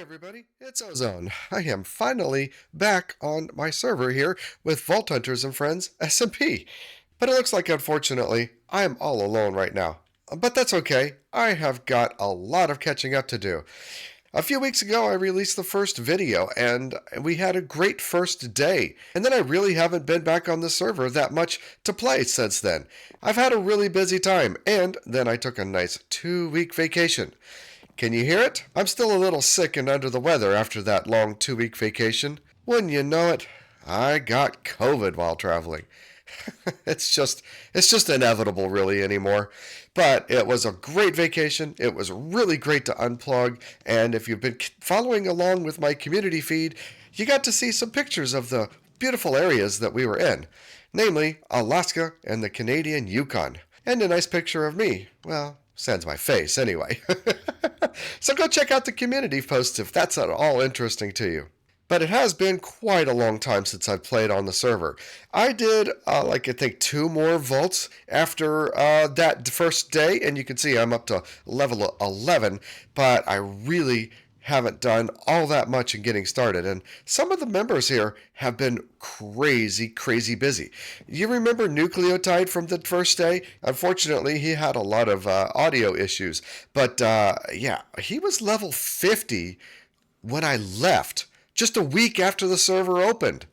Everybody, it's Ozone. I am finally back on my server here with Vault Hunters and Friends SMP. But it looks like, unfortunately, I am all alone right now. But that's okay. I have got a lot of catching up to do. A few weeks ago, I released the first video, and we had a great first day. And then I really haven't been back on the server that much to play since then. I've had a really busy time, and then I took a nice 2-week vacation. Can you hear it? I'm still a little sick and under the weather after that long 2-week vacation. Wouldn't you know it, I got COVID while traveling. it's just inevitable really anymore. But it was a great vacation. It was really great to unplug, and if you've been following along with my community feed, you got to see some pictures of the beautiful areas that we were in, namely Alaska and the Canadian Yukon. And a nice picture of me. Well, sans my face anyway. So go check out the community posts if that's at all interesting to you. But it has been quite a long time since I've played on the server. I did, I think 2 more vaults after that first day, and you can see I'm up to level 11, but I really haven't done all that much in getting started, and some of the members here have been crazy busy. You remember Nucleotide from the first day? Unfortunately, he had a lot of audio issues, but yeah, he was level 50 when I left, just a week after the server opened.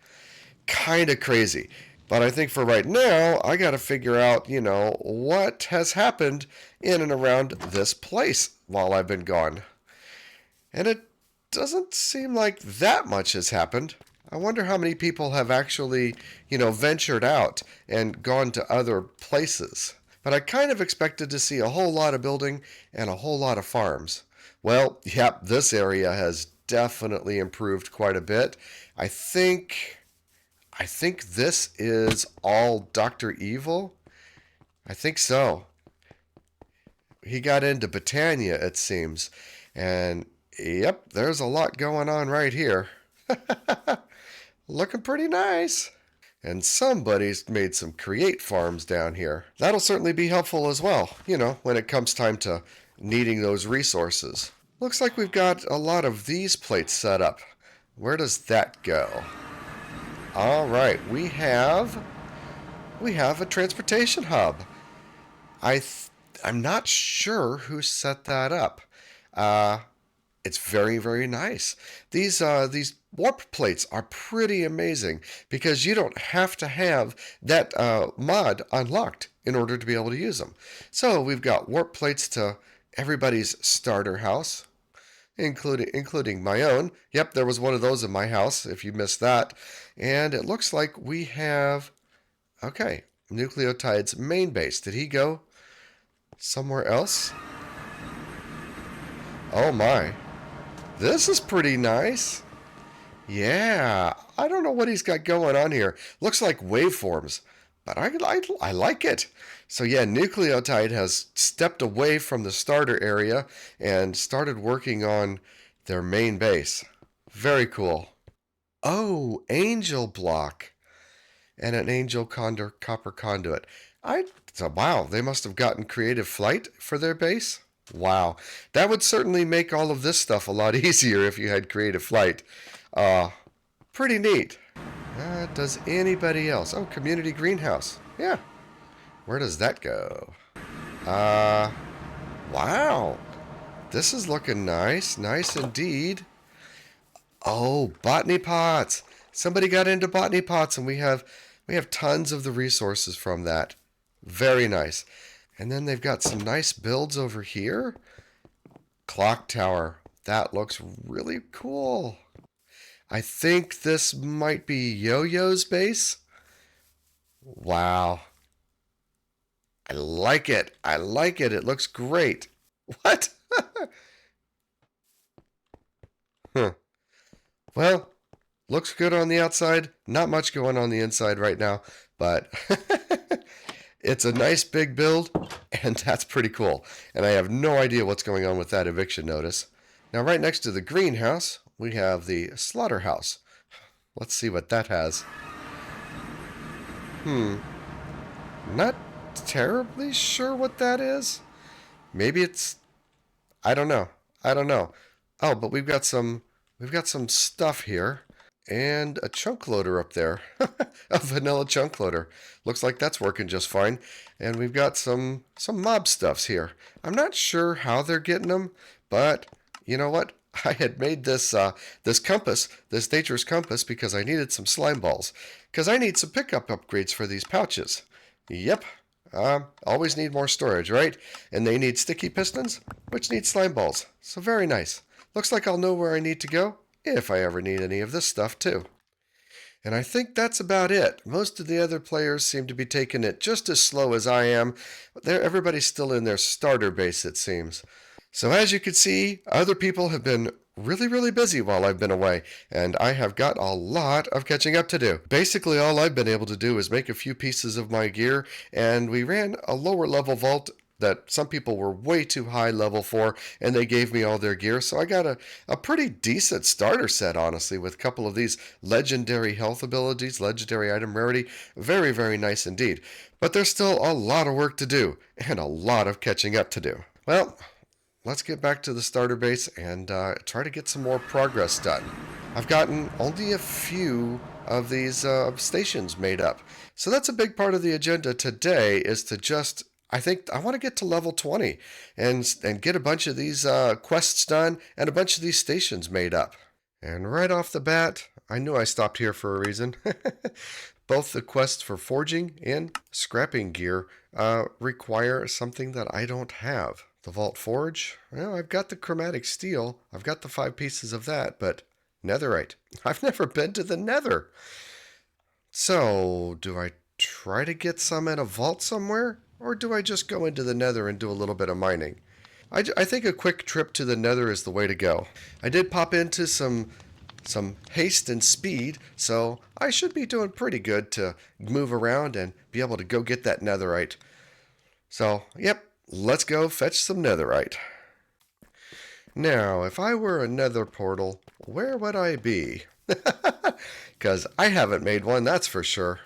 Kinda crazy. But I think for right now, I gotta figure out, what has happened in and around this place while I've been gone. And it doesn't seem like that much has happened. I wonder how many people have actually, ventured out and gone to other places. But I kind of expected to see a whole lot of building and a whole lot of farms. Well, yep, this area has definitely improved quite a bit. I think this is all Dr. Evil. I think so. He got into Britannia, it seems. And yep, there's a lot going on right here. Looking pretty nice. And somebody's made some create farms down here. That'll certainly be helpful as well, when it comes time to needing those resources. Looks like we've got a lot of these plates set up. Where does that go? All right, we have a transportation hub. I'm not sure who set that up. It's very nice. These warp plates are pretty amazing because you don't have to have that mod unlocked in order to be able to use them. So we've got warp plates to everybody's starter house, including my own. Yep, there was one of those in my house, if you missed that. And it looks like we have, okay, Nucleotide's main base. Did he go somewhere else? Oh my. This is pretty nice. Yeah, I don't know what he's got going on here. Looks like waveforms, but I like it. So yeah, Nucleotide has stepped away from the starter area and started working on their main base. Very cool. Oh, angel block and an angel copper conduit. Wow, they must have gotten creative flight for their base. Wow, that would certainly make all of this stuff a lot easier if you had creative flight. Pretty neat. Does anybody else? Oh, community greenhouse. Yeah. Where does that go? Wow. This is looking nice. Nice indeed. Oh, botany pots. Somebody got into botany pots, and we have tons of the resources from that. Very nice. And then they've got some nice builds over here. Clock tower. That looks really cool. I think this might be Yo-Yo's base. Wow. I like it. I like it. It looks great. What? Huh. Well, looks good on the outside. Not much going on the inside right now, but it's a nice big build, and that's pretty cool. And I have no idea what's going on with that eviction notice. Now, right next to the greenhouse, we have the slaughterhouse. Let's see what that has. Not terribly sure what that is. Maybe it's... I don't know. Oh, but we've got some stuff here. And a chunk loader up there. A vanilla chunk loader. Looks like that's working just fine. And we've got some mob stuffs here. I'm not sure how they're getting them, but you know what? I had made this compass, this nature's compass, because I needed some slime balls. Because I need some pickup upgrades for these pouches. Yep. Always need more storage, right? And they need sticky pistons, which need slime balls. So very nice. Looks like I'll know where I need to go if I ever need any of this stuff too. And I think that's about it. Most of the other players seem to be taking it just as slow as I am. Everybody's still in their starter base, it seems. So as you can see, other people have been really, really busy while I've been away, and I have got a lot of catching up to do. Basically, all I've been able to do is make a few pieces of my gear, and we ran a lower level vault that some people were way too high level for, and they gave me all their gear. So I got a pretty decent starter set, honestly, with a couple of these legendary health abilities, legendary item rarity. Very, very nice indeed. But there's still a lot of work to do, and a lot of catching up to do. Well, let's get back to the starter base and try to get some more progress done. I've gotten only a few of these stations made up. So that's a big part of the agenda today, is to just I think I want to get to level 20 and get a bunch of these quests done and a bunch of these stations made up. And right off the bat, I knew I stopped here for a reason. Both the quests for forging and scrapping gear require something that I don't have. The Vault Forge, well, I've got the chromatic steel. I've got the 5 pieces of that, but netherite. I've never been to the nether. So, do I try to get some in a vault somewhere? Or do I just go into the nether and do a little bit of mining? I think a quick trip to the nether is the way to go. I did pop into some haste and speed, so I should be doing pretty good to move around and be able to go get that netherite. So, yep, let's go fetch some netherite. Now, if I were a nether portal, where would I be? Because I haven't made one, that's for sure.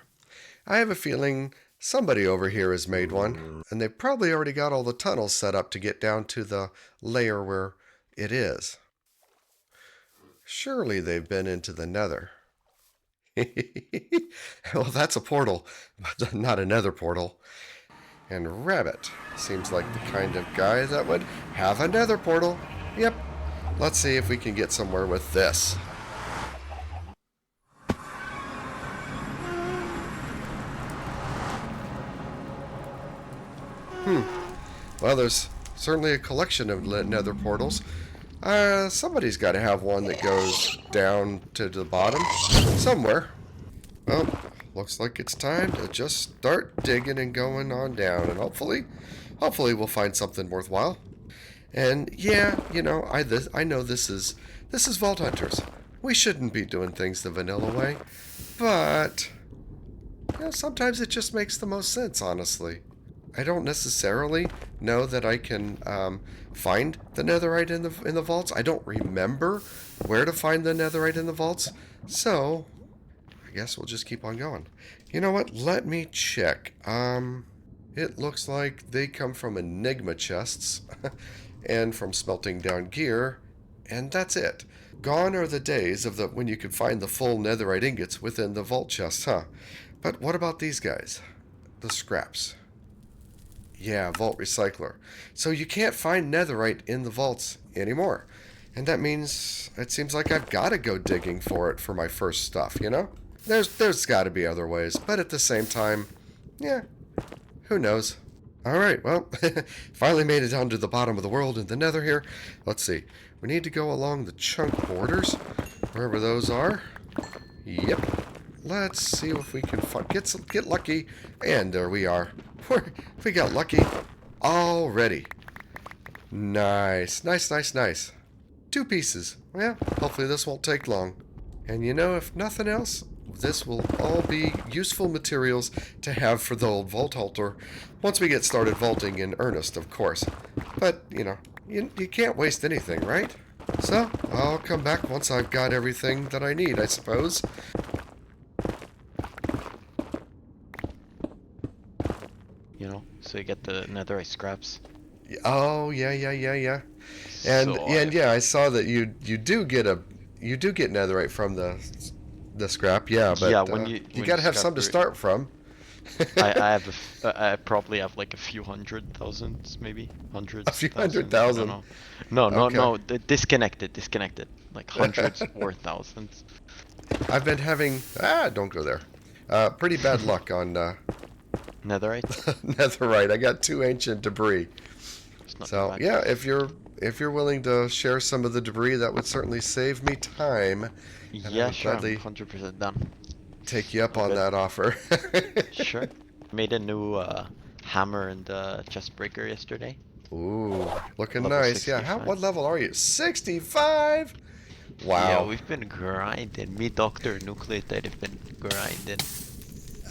I have a feeling somebody over here has made one, and they've probably already got all the tunnels set up to get down to the layer where it is. Surely they've been into the nether. Well, that's a portal, but not a nether portal. And Rabbit seems like the kind of guy that would have a nether portal. Yep. Let's see if we can get somewhere with this. Well, there's certainly a collection of nether portals. Somebody's got to have one that goes down to the bottom somewhere. Well, looks like it's time to just start digging and going on down, and hopefully we'll find something worthwhile. And yeah, you know, I know this is Vault Hunters. We shouldn't be doing things the vanilla way, but you know, sometimes it just makes the most sense, honestly. I don't necessarily know that I can find the netherite in the vaults. I don't remember where to find the netherite in the vaults, so I guess we'll just keep on going. You know what? Let me check. It looks like they come from Enigma chests and from smelting down gear, and that's it. Gone are the days of when you could find the full netherite ingots within the vault chests, huh? But what about these guys? The scraps. Yeah, vault recycler. So you can't find netherite in the vaults anymore. And that means it seems like I've got to go digging for it for my first stuff, you know? There's got to be other ways, but at the same time, yeah, who knows? All right, well, finally made it down to the bottom of the world in the nether here. Let's see. We need to go along the chunk borders, wherever those are. Yep. Let's see if we can get lucky. And there we are. We got lucky already. Nice. Nice, nice, nice. 2 pieces. Well, hopefully this won't take long. And you know, if nothing else, this will all be useful materials to have for the old vault halter once we get started vaulting in earnest, of course. But, you know, you can't waste anything, right? So, I'll come back once I've got everything that I need, I suppose. You know, so you get the netherite scraps. Oh, yeah. And So and I yeah, I saw that you do get netherite from the scrap, yeah, yeah, but you when got you to have scrap some to your start from. I probably have like a few hundred thousands, maybe A hundreds, few hundred thousands. I don't thousand. know. No, no, Okay. no. Disconnected. Like hundreds or thousands. I've been having don't go there. Pretty bad luck on Netherite. netherite. I got two ancient debris. It's not too So bad. yeah, if you're willing to share some of the debris, that would certainly save me time, and I Yeah, would sure. I'm gladly 100% done. take you up I'll on bet. that offer. Sure. Made a new hammer and chest breaker yesterday. Ooh, looking Level nice. Yeah, what 65. level are you? 65? Yeah, Wow. we've been grinding. Me, Doctor Nucleotide have been grinding.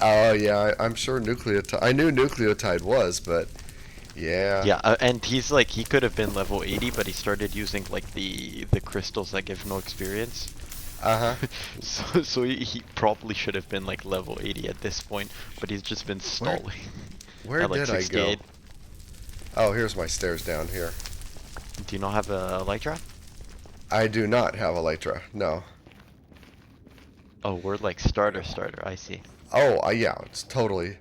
Oh yeah, I'm sure nucleotide. I knew nucleotide was, but yeah. Yeah, and he's like he could have been level 80, but he started using like the crystals that give no experience. Uh-huh. So he probably should have been like level 80 at this point, but he's just been Where stalling where at like did I go? 68. Oh, here's my stairs down here. Do you not have a Elytra? I do not have Elytra. No. Oh, we're like starter. I see. Oh, yeah, it's totally.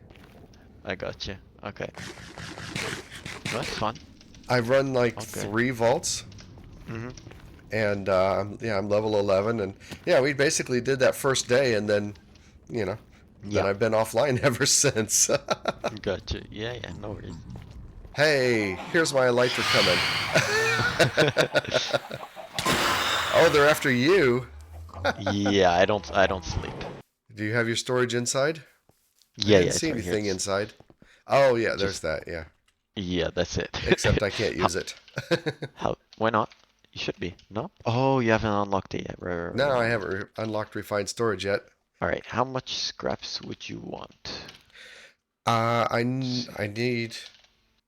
I got you. Okay. That's fun. I run like Okay. 3 vaults, Mhm. and yeah, I'm level 11, and yeah, we basically did that first day, and then you know, then Yeah. I've been offline ever since. Gotcha. Yeah. No worries. Hey, here's my Elytra coming. Oh, they're after you. Yeah, I don't sleep. Do you have your storage inside? I Yeah, didn't it's see right here. anything It's inside. Oh, yeah, there's just that. Yeah. yeah, that's it. Except I can't How use it. how why not? You should be. No? Oh, you haven't unlocked it yet. No, I Right. haven't unlocked refined storage yet. All right. How much scraps would you want? Let's I see. need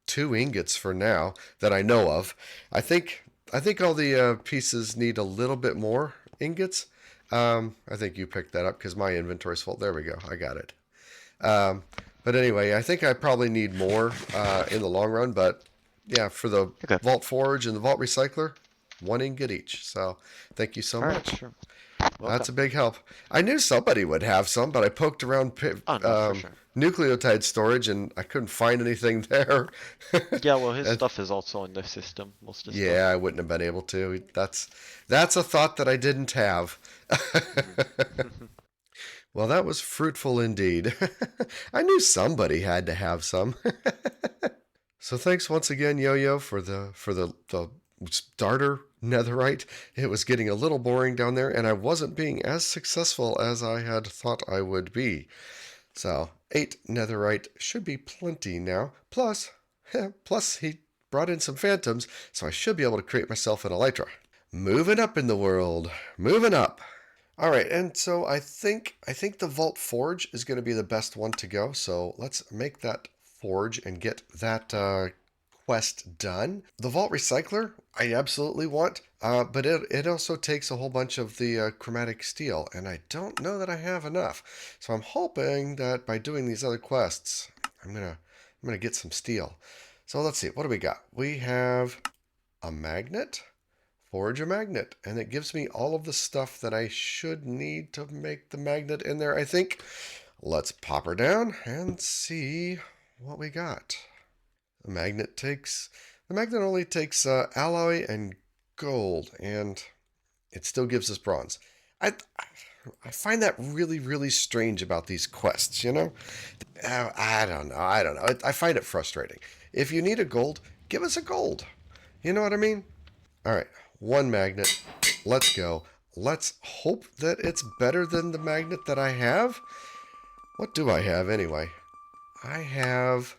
2 ingots for now that I know of. I think all the pieces need a little bit more ingots. I think you picked that up because my inventory's full. There we go. I got it. Um, but anyway, I think I probably need more in the long run. But yeah, for the Okay. Vault Forge and the Vault Recycler, 1 ingot each. So thank you so All right. much. Sure. That's Welcome. a big help. I knew somebody would have some, but I poked around Oh no, for sure. nucleotide storage and I couldn't find anything there. Yeah. Well, his And stuff is also in the system. Most of the yeah, I stuff. wouldn't have been able to. That's a thought that I didn't have. Mhm. Well, that was fruitful indeed. I knew somebody had to have some. So thanks once again, Yo-Yo, for the starter netherite. It was getting a little boring down there, and I wasn't being as successful as I had thought I would be. So 8 netherite should be plenty now. Plus he brought in some phantoms, so I should be able to create myself an elytra. Moving up in the world, moving up. All right, and so I think the Vault Forge is going to be the best one to go. So let's make that forge and get that quest done. The Vault Recycler, I absolutely want, but it also takes a whole bunch of the chromatic steel, and I don't know that I have enough. So I'm hoping that by doing these other quests, I'm gonna get some steel. So let's see, what do we got? We have a magnet. Forge a magnet, and it gives me all of the stuff that I should need to make the magnet in there, I think. Let's pop her down and see what we got. The magnet only takes alloy and gold, and it still gives us bronze. I I find that really, really strange about these quests, you know? I don't know. I don't know. I find it frustrating. If you need a gold, give us a gold. You know what I mean? All right, 1 magnet. Let's go. Let's hope that it's better than the magnet that I have. What do I have anyway? I have,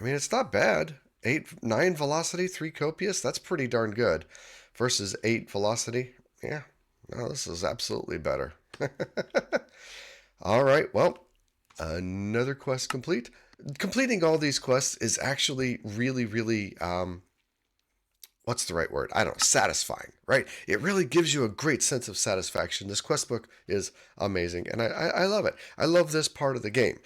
I mean, it's not bad. 9 velocity, 3 copious. That's pretty darn good. Versus 8 velocity. Yeah, no, this is absolutely better. All right, well, another quest complete. Completing all these quests is actually really, really what's the right word? I don't know, satisfying, right? It really gives you a great sense of satisfaction. This quest book is amazing, and I love it. I love this part of the game.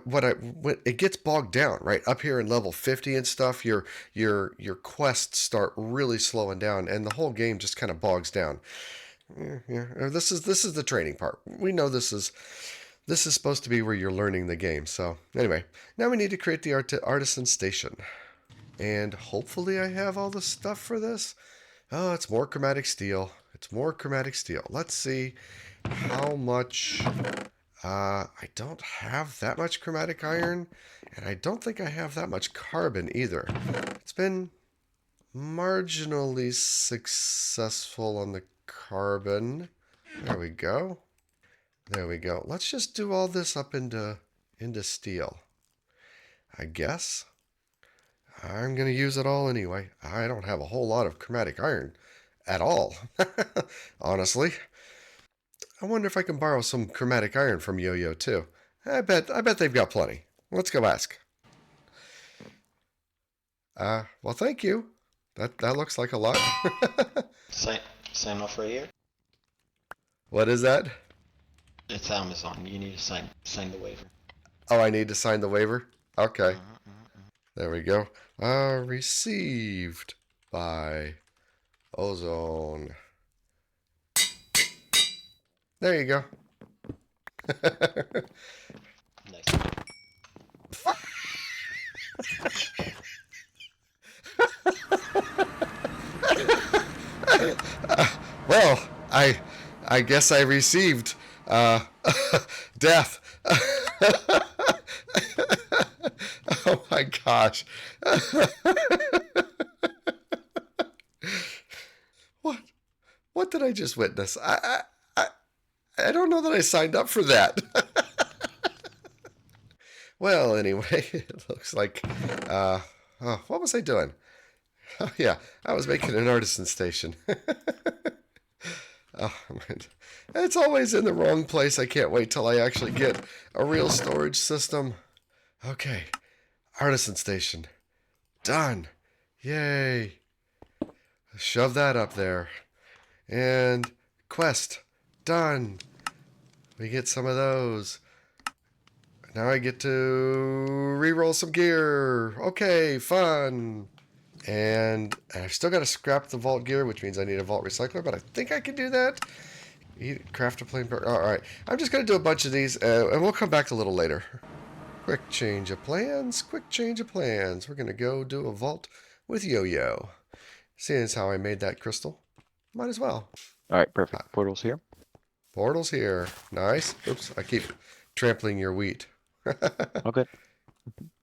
When it gets bogged down, right up here in level 50 and stuff, your quests start really slowing down, and the whole game just kind of bogs down. Yeah, this is the training part. We know this is supposed to be where you're learning the game. So anyway, now we need to create the artisan station. And hopefully I have all the stuff for this. Oh, it's more chromatic steel. It's more chromatic steel. Let's see how much. I don't have that much chromatic iron, and I don't think I have that much carbon either. It's been marginally successful on the carbon. There we go. There we go. Let's just do all this up into steel. I guess. I'm going to use it all anyway. I don't have a whole lot of chromatic iron at all. Honestly. I wonder if I can borrow some chromatic iron from Yo-Yo too. I bet they've got plenty. Let's go ask. Well, thank you. That looks like a lot. Sign, sign off right here. What is that? It's Amazon. You need to sign the waiver. Oh, I need to sign the waiver? Okay. Uh-huh. There we go. Received by Ozone. There you go. Nice. Well, I guess I received death. Oh my gosh. What what did I just witness? I don't know that I signed up for that. Well, anyway, it looks like what was I doing? Oh yeah, I was making an artisan station. Oh, man. It's always in the wrong place. I can't wait till I actually get a real storage system. Okay, artisan station. Done. Yay. Shove that up there. And quest. Done. We get some of those. Now I get to re-roll some gear. Okay, fun. And I've still got to scrap the vault gear, which means I need a vault recycler, but I think I can do that. Craft a plane. All right. I'm just going to do a bunch of these, and we'll come back a little later. Quick change of plans. Quick change of plans. We're going to go do a vault with Yo-Yo. Seeing as how I made that crystal, might as well. Alright, perfect. Portal's here. Portal's here. Nice. Oops, I keep trampling your wheat. Okay.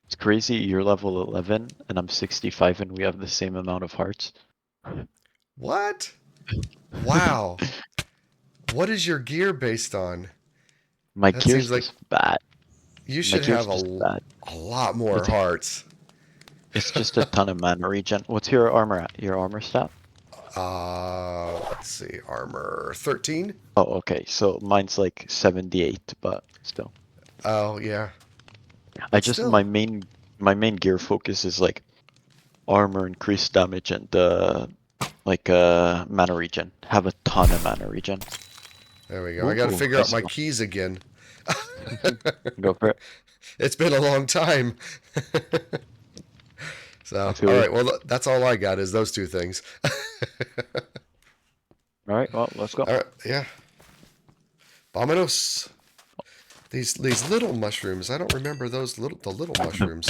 It's crazy, you're level 11 and I'm 65 and we have the same amount of hearts. What? Wow. What is your gear based on? My That gear's seems like just bad. you My should gear's have just bad. a lot more It's hearts. it's just a ton of mana regen. What's your armor at? Your armor stat? Let's see, armor 13. Oh, okay. So mine's like 78, but still. Oh yeah, I but just still. my main gear focus is like armor, increased damage, and mana regen. Have a ton of mana regen. There we go. I got to figure out Nice my one. keys again. Go for it. It's been a long time. So, I feel all you. right. Well, that's all I got is those two things. All right, well, let's go. All right. Yeah. Vamonos. These little mushrooms. I don't remember the little mushrooms.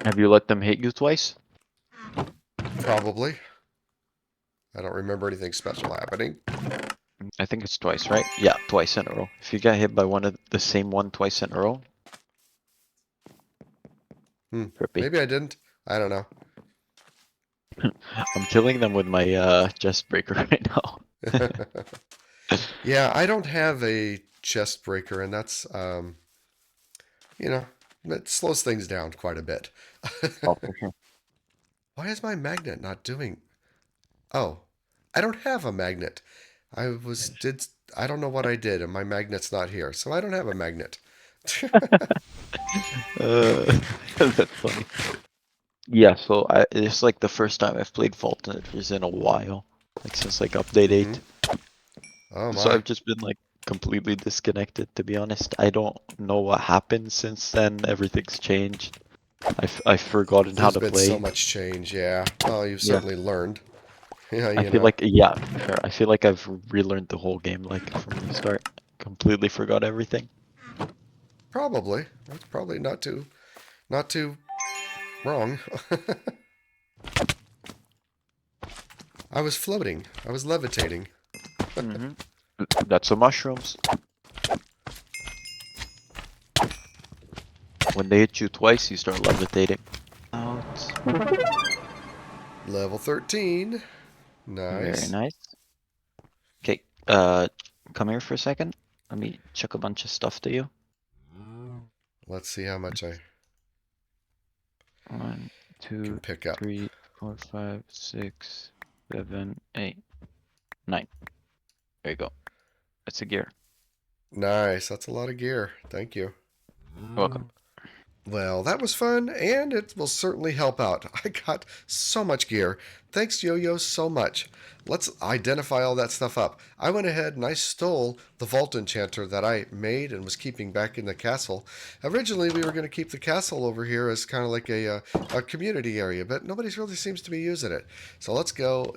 Have you let them hit you twice? Probably. I don't remember anything special happening. I think it's twice, right? Yeah, twice in a row. If you get hit by one of the same one twice in a row, trippy. Maybe I didn't. I don't know. I'm killing them with my chest breaker right now. Yeah, I don't have a chest breaker, and that's it slows things down quite a bit. Oh, for sure. Why is my magnet not doing? Oh, I don't have a magnet. I don't know what I did, and my magnet's not here, so I don't have a magnet. Uh, that's funny. Yeah, so it's like the first time I've played Vaulters in a while, like since like update Mm-hmm. 8. Oh So my. I've just been like completely disconnected, to be honest. I don't know what happened since then. Everything's changed. I've forgotten how There's to been so play. much change, yeah. Well, you've Yeah, certainly learned. Yeah, I you feel know. like, yeah, fair. I feel like I've relearned the whole game like from the start. Completely forgot everything. Probably. That's probably not too wrong. I was floating. I was levitating. Hmm. That's the mushrooms. When they hit you twice, you start levitating. Out. Level 13. Very Nice. nice. Okay, come here for a second. Let me chuck a bunch of stuff to you. Let's see how much I One, can two, pick up. 3, 4, 5, 6, 7, 8, 9. There you go. That's a gear. Nice. That's a lot of gear. Thank you. You're welcome. Well, that was fun, and it will certainly help out. I got so much gear. Thanks, Yo-Yo, so much. Let's identify all that stuff up. I went ahead and I stole the Vault Enchanter that I made and was keeping back in the castle. Originally, we were going to keep the castle over here as kind of like a community area, but nobody really seems to be using it. So let's go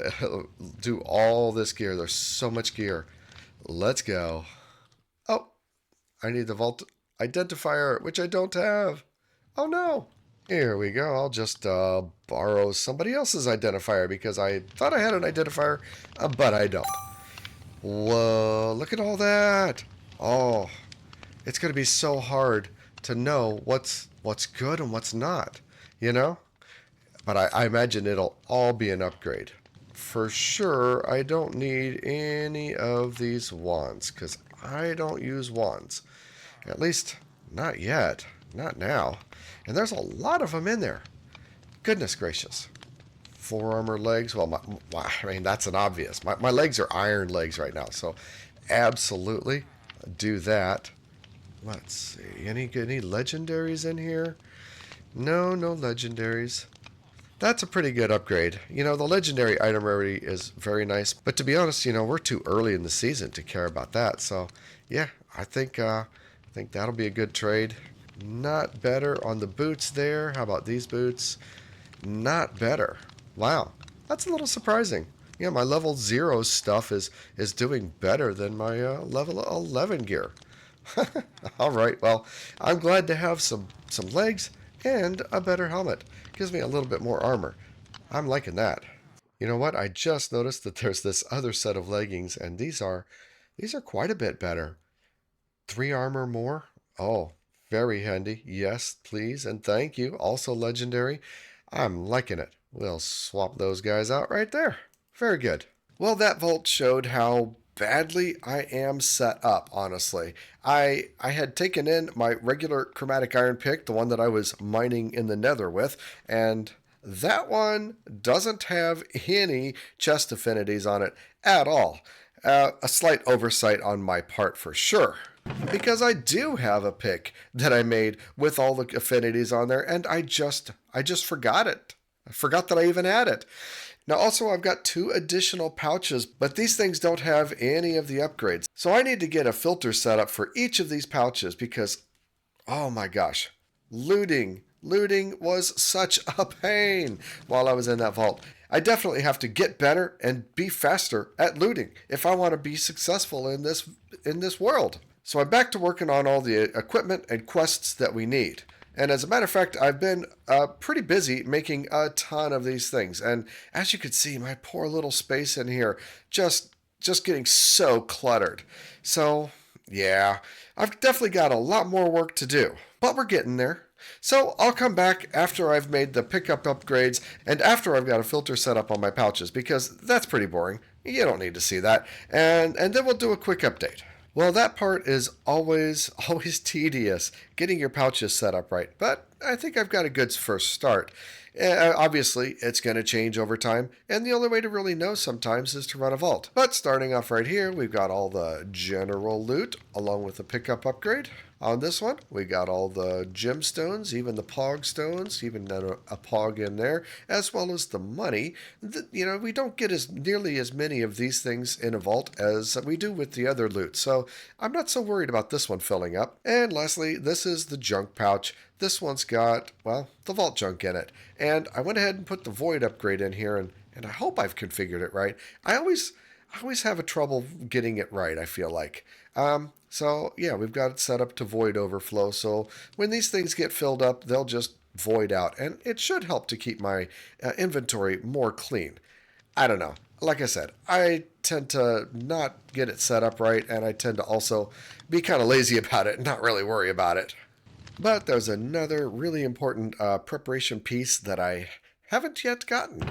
do all this gear. There's so much gear. Let's go. Oh, I need the Vault Identifier, which I don't have. Oh no! Here we go. I'll just borrow somebody else's identifier because I thought I had an identifier, but I don't. Whoa, look at all that. Oh, it's going to be so hard to know what's good and what's not, you know? But I imagine it'll all be an upgrade. For sure, I don't need any of these wands because I don't use wands. At least, not yet. Not now. And there's a lot of them in there. Goodness gracious. Forearmor legs. Well, I mean, that's an obvious. My legs are iron legs right now. So, absolutely do that. Let's see. Any legendaries in here? No, no legendaries. That's a pretty good upgrade. You know, the legendary item rarity is very nice. But to be honest, you know, we're too early in the season to care about that. So, yeah, I think that'll be a good trade. Not better on the boots there. How about these boots? Not better. Wow, that's a little surprising. Yeah, my level 0 stuff is doing better than my level 11 gear. All right, well, I'm glad to have some legs and a better helmet. Gives me a little bit more armor. I'm liking that. You know what? I just noticed that there's this other set of leggings, and these are quite a bit better. 3 armor more? Oh, very handy. Yes, please, and thank you. Also legendary. I'm liking it. We'll swap those guys out right there. Very good. Well, that vault showed how badly I am set up, honestly. I had taken in my regular chromatic iron pick, the one that I was mining in the nether with, and that one doesn't have any chest affinities on it at all. A slight oversight on my part for sure. Because I do have a pick that I made with all the affinities on there, and I just forgot it. I forgot that I even had it. Now, also, I've got 2 additional pouches, but these things don't have any of the upgrades. So I need to get a filter set up for each of these pouches because, oh my gosh, looting was such a pain while I was in that vault. I definitely have to get better and be faster at looting if I want to be successful in this world. So I'm back to working on all the equipment and quests that we need. And as a matter of fact, I've been pretty busy making a ton of these things. And as you can see, my poor little space in here just getting so cluttered. So yeah, I've definitely got a lot more work to do, but we're getting there. So I'll come back after I've made the pickup upgrades and after I've got a filter set up on my pouches because that's pretty boring. You don't need to see that. And then we'll do a quick update. Well, that part is always tedious, getting your pouches set up right, but I think I've got a good first start. Obviously, it's going to change over time, and the only way to really know sometimes is to run a vault. But starting off right here, we've got all the general loot, along with the pickup upgrade. On this one, we got all the gemstones, even the pog stones, even a pog in there, as well as the money. We don't get as nearly as many of these things in a vault as we do with the other loot, so I'm not so worried about this one filling up. And lastly, this is the junk pouch. This one's got, well, the vault junk in it. And I went ahead and put the void upgrade in here, and I hope I've configured it right. I always have a trouble getting it right, I feel like. So yeah, we've got it set up to void overflow. So when these things get filled up, they'll just void out, and it should help to keep my inventory more clean. I don't know. Like I said, I tend to not get it set up right, and I tend to also be kind of lazy about it and not really worry about it. But there's another really important preparation piece that I haven't yet gotten.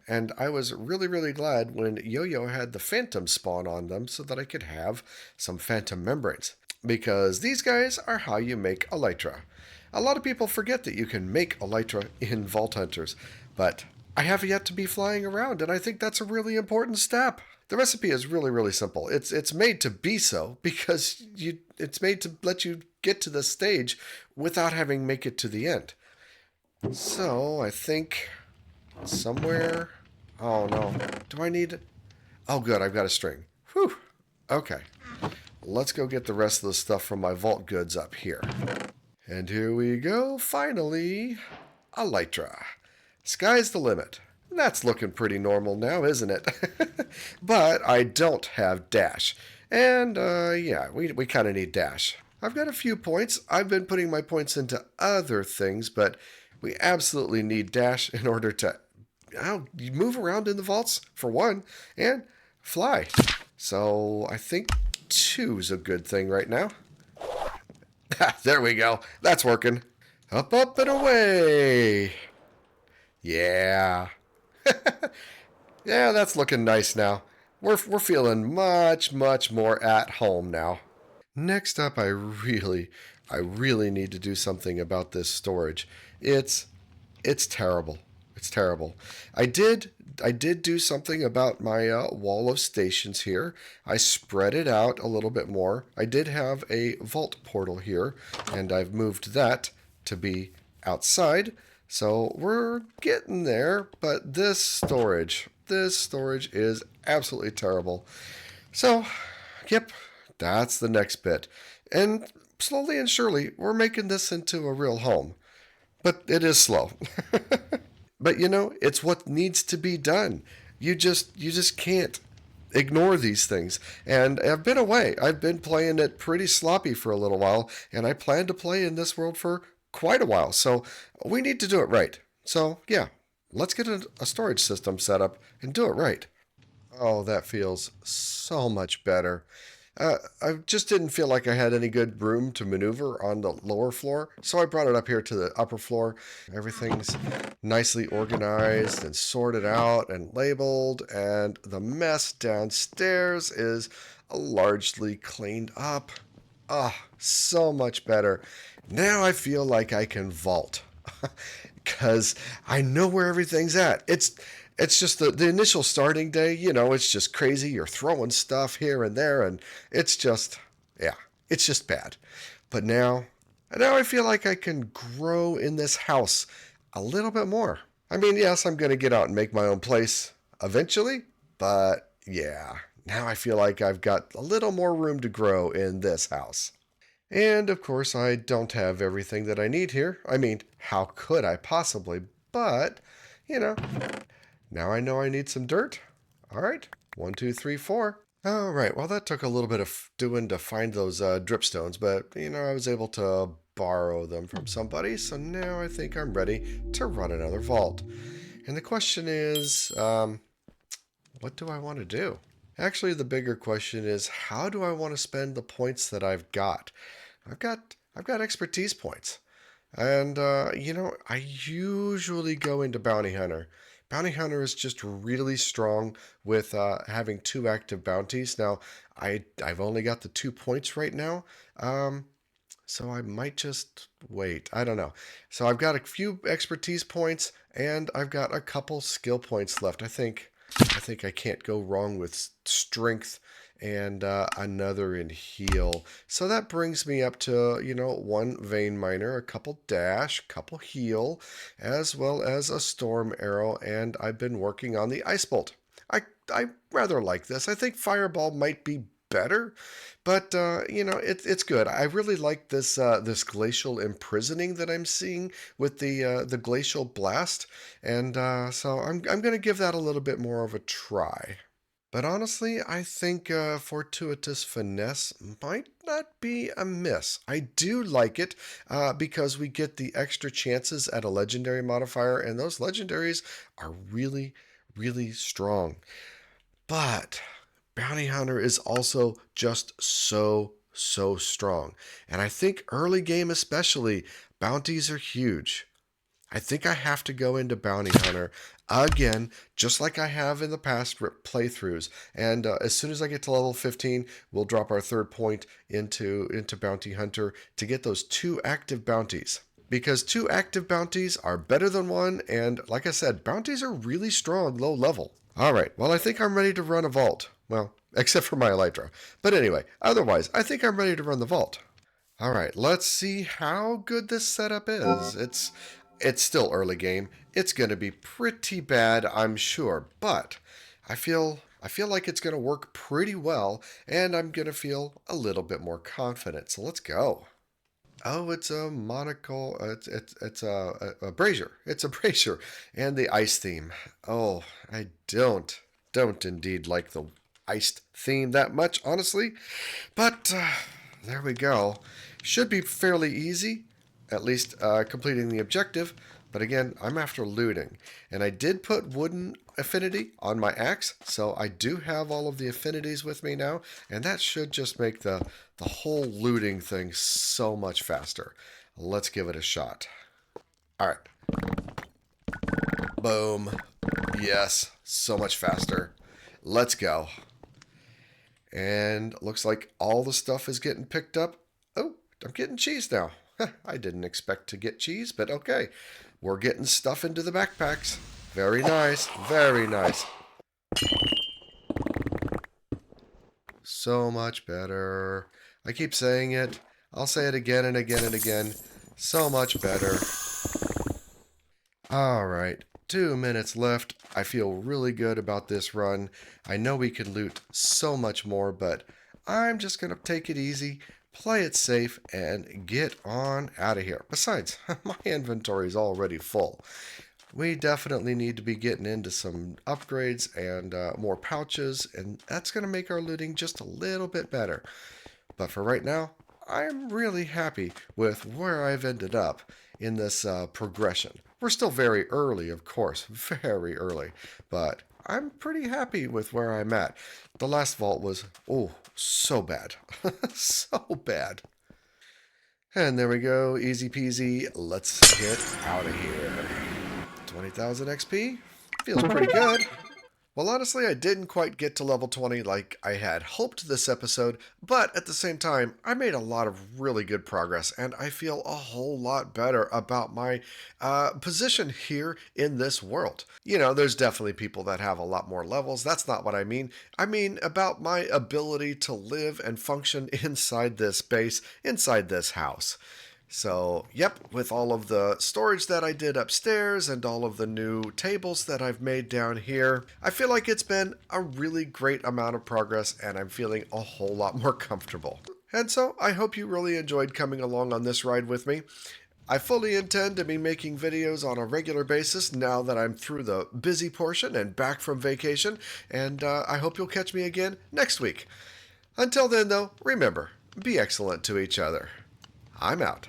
And I was really, really glad when Yo-Yo had the phantom spawn on them so that I could have some phantom membranes. Because these guys are how you make elytra. A lot of people forget that you can make elytra in Vault Hunters, but I have yet to be flying around, and I think that's a really important step. The recipe is really, really simple. It's made to be so because it's made to let you get to this stage without having make it to the end. So I think somewhere. Oh no. Do I need? Oh good, I've got a string. Whew. Okay. Let's go get the rest of the stuff from my vault goods up here. And here we go. Finally, elytra. Sky's the limit. That's looking pretty normal now, isn't it? But I don't have dash. And, yeah, we kind of need dash. I've got a few points. I've been putting my points into other things, but we absolutely need dash in order to move around in the vaults, for one, and fly. So I think 2 is a good thing right now. There we go. That's working. Up, up, and away. Yeah. Yeah, that's looking nice now. We're feeling much, much more at home now. Next up, I really need to do something about this storage. It's terrible. It's terrible. I did do something about my wall of stations here. I spread it out a little bit more. I did have a vault portal here, and I've moved that to be outside. So we're getting there, but this storage is absolutely terrible. So, yep, that's the next bit. And slowly and surely, we're making this into a real home. But it is slow. But it's what needs to be done. You just can't ignore these things. And I've been away. I've been playing it pretty sloppy for a little while, and I plan to play in this world for quite a while. So we need to do it right. So yeah, let's get a storage system set up and do it right. Oh, that feels so much better. I just didn't feel like I had any good room to maneuver on the lower floor, so I brought it up here to the upper floor. Everything's nicely organized and sorted out and labeled, and the mess downstairs is largely cleaned up. Ah, so much better. Now I feel like I can vault because I know where everything's at. It's just the initial starting day, it's just crazy. You're throwing stuff here and there, and it's just, yeah, it's just bad. But now I feel like I can grow in this house a little bit more. I mean, yes, I'm going to get out and make my own place eventually, but yeah, now I feel like I've got a little more room to grow in this house. And of course, I don't have everything that I need here. I mean, how could I possibly? But, you know, now I know I need some dirt. All right, 1, 2, 3, 4. All right, well, that took a little bit of doing to find those dripstones, but, I was able to borrow them from somebody, so now I think I'm ready to run another vault. And the question is, what do I want to do? Actually, the bigger question is, how do I want to spend the points that I've got? I've got expertise points. And, I usually go into Bounty Hunter. Bounty Hunter is just really strong with having 2 active bounties. Now, I've only got the 2 points right now, so I might just wait. I don't know. So I've got a few expertise points, and I've got a couple skill points left. I think think I can't go wrong with strength and another in heal. So that brings me up to, 1 vein miner, a couple dash, couple heal, as well as a storm arrow, and I've been working on the ice bolt. I rather like this. I think fireball might be better, but it's good. I really like this glacial imprisoning that I'm seeing with the glacial blast, and so I'm going to give that a little bit more of a try. But honestly, I think Fortuitous Finesse might not be amiss. I do like it because we get the extra chances at a legendary modifier, and those legendaries are really, really strong. But Bounty Hunter is also just so strong. And I think early game especially, bounties are huge. I think I have to go into Bounty Hunter again, just like I have in the past playthroughs. And as soon as I get to level 15, we'll drop our third point into Bounty Hunter to get those 2 active bounties. Because 2 active bounties are better than 1, and like I said, bounties are really strong low level. Alright, well I think I'm ready to run a vault. Well, except for my Elytra. But anyway, otherwise, I think I'm ready to run the vault. Alright, let's see how good this setup is. It's still early game. It's going to be pretty bad, I'm sure, but I feel like it's going to work pretty well, and I'm going to feel a little bit more confident. So let's go. Oh, it's a monocle. It's a brazier. It's a brazier, and the ice theme. Oh, I don't indeed like the iced theme that much, honestly. But there we go. Should be fairly easy, at least completing the objective. But again, I'm after looting, and I did put wooden affinity on my axe, so I do have all of the affinities with me now, and that should just make the whole looting thing so much faster. Let's give it a shot. All right. Boom. Yes, so much faster. Let's go. And looks like all the stuff is getting picked up. Oh, I'm getting cheese now. I didn't expect to get cheese, but okay. We're getting stuff into the backpacks. Very nice. Very nice. So much better. I keep saying it. I'll say it again and again and again. So much better. Alright. 2 minutes left. I feel really good about this run. I know we could loot so much more, but I'm just going to take it easy, play it safe, and get on out of here. Besides, my inventory is already full. We definitely need to be getting into some upgrades and more pouches, and that's going to make our looting just a little bit better. But for right now, I'm really happy with where I've ended up in this progression. We're still very early, of course, very early, but I'm pretty happy with where I'm at. The last vault was, oh, so bad. So bad. And there we go, easy peasy. Let's get out of here. 20,000 XP? Feels pretty good. Well, honestly, I didn't quite get to level 20 like I had hoped this episode, but at the same time, I made a lot of really good progress, and I feel a whole lot better about my position here in this world. There's definitely people that have a lot more levels. That's not what I mean. I mean about my ability to live and function inside this base, inside this house. So, yep, with all of the storage that I did upstairs and all of the new tables that I've made down here, I feel like it's been a really great amount of progress, and I'm feeling a whole lot more comfortable. And so, I hope you really enjoyed coming along on this ride with me. I fully intend to be making videos on a regular basis now that I'm through the busy portion and back from vacation, and I hope you'll catch me again next week. Until then, though, remember, be excellent to each other. I'm out.